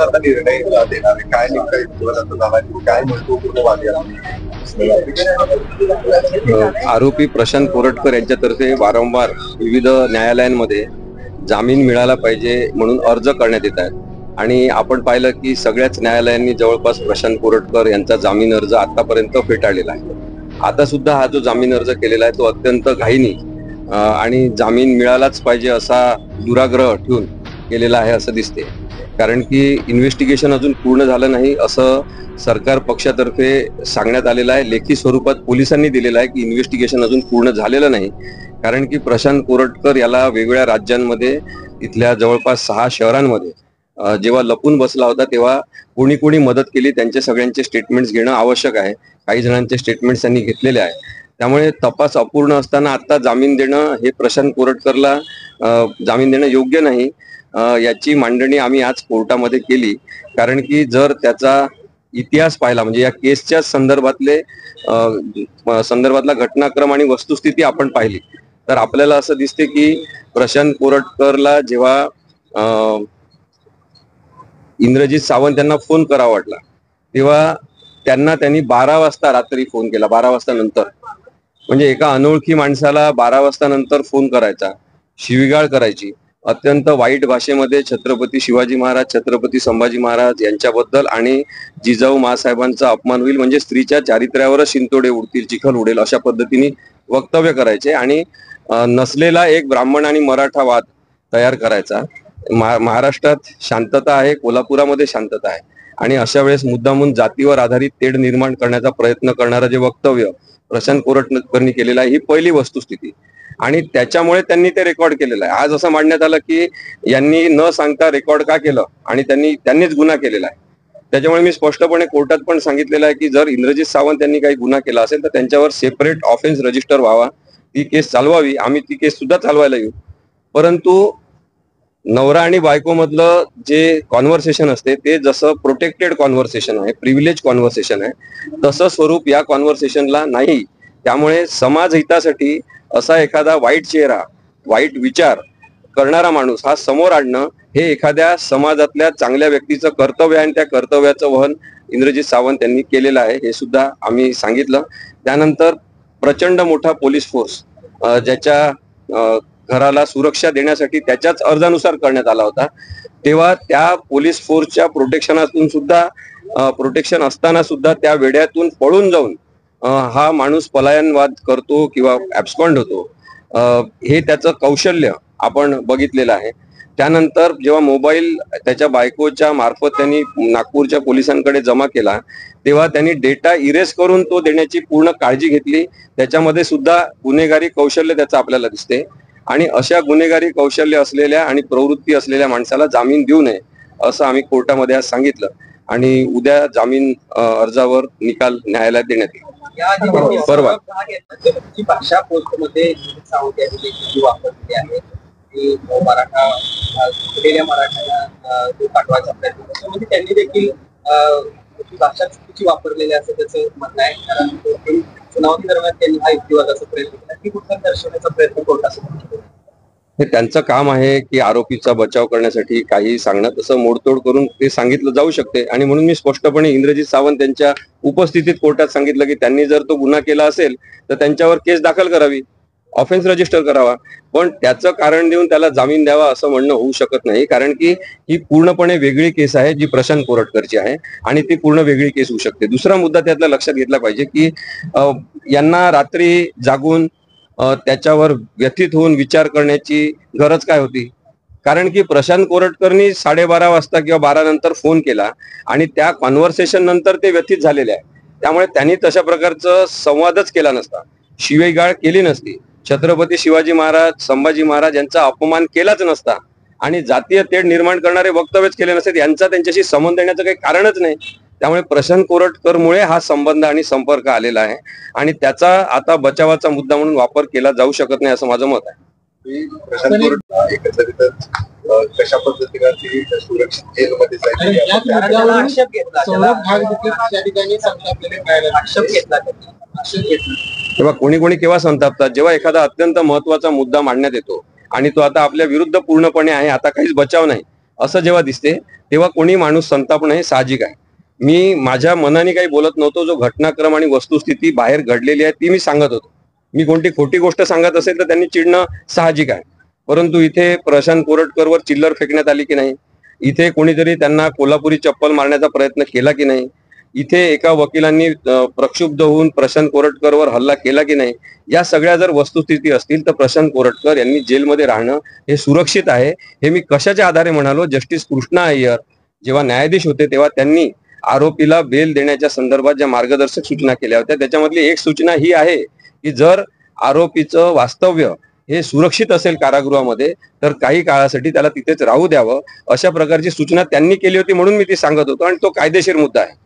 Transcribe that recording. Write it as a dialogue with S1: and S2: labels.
S1: आता निर्णय देणार आहे, काय नेमका युक्तिवादाचा झाला काय महत्वपूर्ण वाद
S2: आरोपी प्रशांत कोरटकर यांच्यातर्फे वारंवार विविध न्यायालयांमध्ये जामीन मिळाला पाहिजे म्हणून अर्ज करण्यात येत आहेत आणि आपण पाहिलं की सगळ्याच न्यायालयांनी जवळपास प्रशांत कोरटकर यांचा जामीन अर्ज आतापर्यंत फेटाळलेला आहे. आता सुद्धा हा जो जामीन अर्ज केलेला आहे तो अत्यंत घाईनी आणि जामीन मिळालाच पाहिजे असा दुराग्रह ठेवून केलेला आहे असं दिसते. कारण की इन्व्हेस्टिगेशन अजून पूर्ण झालं नाही असं सरकार पक्षातर्फे सांगण्यात आलेलं आहे. लेखी स्वरूपात पोलिसांनी दिलेलं आहे की इन्व्हेस्टिगेशन अजून पूर्ण झालेलं नाही. कारण की प्रशांत कोरटकर याला वेगवेगळ्या राज्यांमध्ये इथल्या जवळपास 6 शहरांमध्ये जेव्हा लपून बसला होता तेव्हा कोणी कोणी मदत केली त्यांचे सगळ्यांचे स्टेटमेंट्स घेणं आवश्यक आहे. काही जणांचे स्टेटमेंट्स त्यांनी घेतलेले आहे. त्यामुळे तपास अपूर्ण असताना आता जामीन देणं हे प्रशांत कोरटकरला जामीन देणं योग्य नाही. याची मांडणी आम्ही आज कोर्टामध्ये केली. कारण की जर त्याचा इतिहास पाहिला म्हणजे या केसच्या संदर्भातला घटनाक्रम आणि वस्तुस्थिती आपण पाहिली तर आपल्याला असं दिसते की प्रशांत कोरटकरला जेव्हा इंद्रजित सावंत यांना फोन करावा वाटला तेव्हा त्यांनी 12 वाजता रात्री फोन केला. 12 वाजता नंतर म्हणजे एका अनोळखी माणसाला 12 वाजता नंतर फोन करायचा, शिवीगाळ करायची, अत्यंत वाईट भाषेमध्ये छत्रपती शिवाजी महाराज, छत्रपती संभाजी महाराज यांच्याबद्दल आणि जिजाऊ मासाहेबांचा अपमान होईल म्हणजे स्त्रीच्या चारित्र्यावरच शिंतोडे उडतील, चिखल उडेल अशा पद्धतीने वक्तव्य करायचे आणि नसलेला एक ब्राह्मण आणि मराठा वाद तयार करायचा. महाराष्ट्रात शांतता आहे, कोल्हापुरामध्ये शांतता आहे आणि अशा वेळेस मुद्दामून जातीवर आधारित तेढ निर्माण करण्याचा प्रयत्न करणारा जे वक्तव्य प्रशांत कोरटकरनी केलेलं आहे ही पहिली वस्तुस्थिती आणि त्याच्यामुळे त्यांनी ते रेकॉर्ड केलेलं आहे. आज असं मांडण्यात आलं की यांनी न सांगता रेकॉर्ड का केलं आणि त्यांनीच गुन्हा केलेला आहे. त्याच्यामुळे मी स्पष्टपणे कोर्टात पण सांगितलेलं आहे की जर इंद्रजित सावंत यांनी काही गुन्हा केला असेल तर त्यांच्यावर सेपरेट ऑफेन्स रजिस्टर व्हावा, ती केस चालवावी. आम्ही ती केस सुद्धा चालवायला येऊ. परंतु नवरा आणि बायको मधलं जे कॉन्व्हर्सेशन असते ते जसं प्रोटेक्टेड कॉन्व्हर्सेशन आहे, प्रिव्हिलेज कॉन्व्हर्सेशन आहे, तसं स्वरूप या कॉन्व्हर्सेशनला नाही. त्यामुळे समाज हितासाठी असा एखादा वाईट चेहरा, वाईट विचार करणारा माणूस हा समोर आणणं हे एखाद्या समाजातल्या चांगल्या व्यक्तीचं कर्तव्य आहे आणि त्या कर्तव्याचं वहन इंद्रजित सावंत यांनी केलेलं आहे हे सुद्धा आम्ही सांगितलं. त्यानंतर प्रचंड मोठा पोलीस फोर्स ज्याच्या घराला सुरक्षा देण्यासाठी त्याच्याच अर्जानुसार करण्यात आला होता तेव्हा त्या पोलीस फोर्सच्या प्रोटेक्शन असताना सुद्धा त्या वेढ्यातून पळून जाऊन हा माणूस पलायनवाद करतो किंवा ऍब्स्कॉन्ड होतो हे त्याचं कौशल्य आपण बघितलेलं आहे. त्यानंतर जेव्हा मोबाईल त्याच्या बायकोच्या मार्फत त्यांनी नागपूरच्या पोलिसांकडे जमा केला तेव्हा त्यांनी डेटा इरेज करून तो देण्याची पूर्ण काळजी घेतली. त्याच्यामध्ये सुद्धा गुन्हेगारी कौशल्य त्याचं आपल्याला दिसते आणि अशा गुन्हेगारी कौशल्य असलेल्या आणि प्रवृत्ती असलेल्या माणसाला जामीन देऊ नये असं आम्ही कोर्टामध्ये आज सांगितलं आणि उद्या जामीन अर्जावर निकाल न्यायालयात देण्यात येईल. परवा
S3: भाषा पोस्टमध्ये सावंत यांनी जी वापरली आहे ती मराठ्याला पाठवायचा प्रयत्न करतो म्हणजे त्यांनी देखील भाषा चुकीची वापरलेली असं त्याचं म्हणणं आहे. कारण सुनावणी दरम्यान त्यांनी हा युक्तिवादाचा प्रयत्न केला की कुठला दर्शवण्याचा प्रयत्न कोर्टासमोर
S2: हे त्यांचं काम आहे की आरोपीचा बचाव करण्यासाठी काही सांगणं, तसं मोडतोड करून ते सांगितलं जाऊ शकते आणि म्हणून मी स्पष्टपणे इंद्रजित सावंत यांच्या उपस्थितीत कोर्टात सांगितलं की त्यांनी जर तो गुन्हा केला असेल तर त्यांच्यावर केस दाखल करावी, ऑफेन्स रजिस्टर करावा. पण त्याचं कारण देऊन त्याला जामीन द्यावा असं म्हणणं होऊ शकत नाही. कारण की ही पूर्णपणे वेगळी केस आहे जी प्रशांत कोरटकरची आहे आणि ती पूर्ण वेगळी केस होऊ शकते. दुसरा मुद्दा त्यातला लक्षात घेतला पाहिजे की यांना रात्री जागून त्याच्यावर व्यथित होऊन विचार करण्याची गरज काय होती. कारण की प्रशांत कोरटकरनी 12:30 वाजता किंवा 12 नंतर फोन केला आणि त्या कॉन्व्हर्सेशन नंतर ते व्यथित झालेले आहे. त्यामुळे त्यांनी तशा प्रकारचं संवादच केला नसता, शिवीगाळ केली नसती, छत्रपती शिवाजी महाराज, संभाजी महाराज यांचा अपमान केलाच नसता आणि जातीय तेढ निर्माण करणारे वक्तव्यच केले नसते. यांचा त्यांच्याशी संबंध येण्याचं काही कारणच नाही. त्यामुळे प्रशांत कोरटकरमुळे हा संबंध आणि संपर्क आलेला आहे आणि त्याचा आता बचावाचा मुद्दा म्हणून वापर केला जाऊ शकत नाही असं माझं मत आहे.
S1: प्रशांत कोरटकर एकंदरीतच कशा पद्धतीने सुरक्षित जेलमध्ये
S2: तेव्हा कोणी केव्हा संतापतात जेव्हा एखादा अत्यंत महत्वाचा मुद्दा मांडण्यात येतो आणि तो आता आपल्या विरुद्ध पूर्णपणे आहे, आता काहीच बचाव नाही, असं जेव्हा दिसते तेव्हा कोणी माणूस संतापणं हे साहजिक आहे. मी माझ्या मनाने काही बोलत नव्हतो. जो घटनाक्रम आणि वस्तुस्थिती बाहेर घडलेली आहे ती मी सांगत होतो. मी कोणती खोटी गोष्ट सांगत असेल तर त्यांनी चिडणं साहजिक आहे. परंतु इथे प्रशांत कोरटकरवर चिल्लर फेकण्यात आली की नाही, इथे कोणीतरी त्यांना कोल्हापुरी चप्पल मारण्याचा प्रयत्न केला की नाही, इथे एका वकिलांनी प्रक्षुब्ध होऊन प्रशांत कोरटकरवर हल्ला केला की नाही, या सगळ्या जर वस्तुस्थिती असतील तर प्रशांत कोरटकर यांनी जेलमध्ये राहणं हे सुरक्षित आहे. हे मी कशाच्या आधारे म्हणालो? जस्टिस कृष्णा अय्यर जेव्हा न्यायाधीश होते तेव्हा त्यांनी आरोपीला बेल देण्याच्या संदर्भात ज्या मार्गदर्शक सूचना केल्या होत्या त्याच्यामधली एक सूचना ही आहे की जर आरोपीचं वास्तव्य हे सुरक्षित असेल कारागृहामध्ये तर काही काळासाठी त्याला तिथेच राहू द्यावं, अशा प्रकारची सूचना त्यांनी केली होती म्हणून मी ती सांगत होतो आणि तो कायदेशीर मुद्दा आहे.